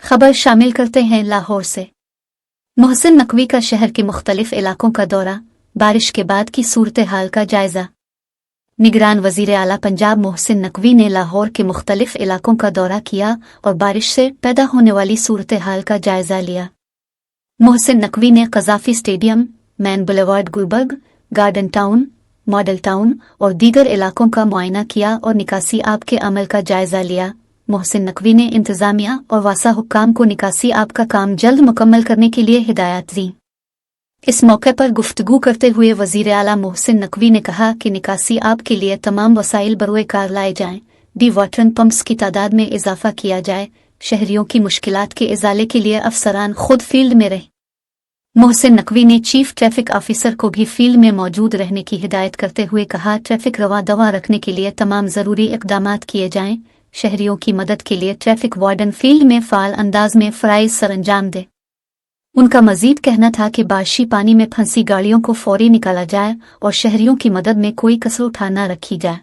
खबर शामिल करते हैं लाहौर से। मोहसिन नकवी का शहर के मुख्तलिफ इलाकों का दौरा, बारिश के बाद की सूरत हाल का जायजा। निगरान वजीर आला पंजाब मोहसिन नकवी ने लाहौर के मुख्तलिफ इलाकों का दौरा किया और बारिश से पैदा होने वाली सूरत हाल का जायजा लिया। मोहसिन नकवी ने Gaddafi stadium, main boulevard, Gulberg, garden town, model town और दीगर इलाकों का मुआयना किया और निकासी आब के अमल का जायजा लिया। मोहसिन नकवी ने इंतज़ामिया और वासा हुक्काम को निकासी आब का काम जल्द मुकम्मल करने के लिए हिदायत दी। इस मौके पर गुफ्तगू करते हुए वज़ीर आला मोहसिन नकवी ने कहा कि निकासी आब के लिए तमाम वसाइल बरोए कार लाए जाएं, डी वाटरन पंप्स की तादाद में इजाफा किया जाए, शहरियों की मुश्किलात के इजाले के लिए अफसरान खुद फील्ड में रहे। मोहसिन नकवी ने चीफ ट्रैफिक ऑफिसर को भी फील्ड में मौजूद रहने की हिदायत करते हुए कहा, ट्रैफिक रवा दवा रखने के लिए तमाम ज़रूरी इक़दामात किए जाएं, शहरियों की मदद के लिए ट्रैफिक वार्डन फील्ड में फ़ाल अंदाज में फ़राइज़ सरअंजाम दे। उनका मजीद कहना था कि बारिशी पानी में फंसी गाड़ियों को फौरी निकाला जाए और शहरियों की मदद में कोई कसर उठा न रखी जाए।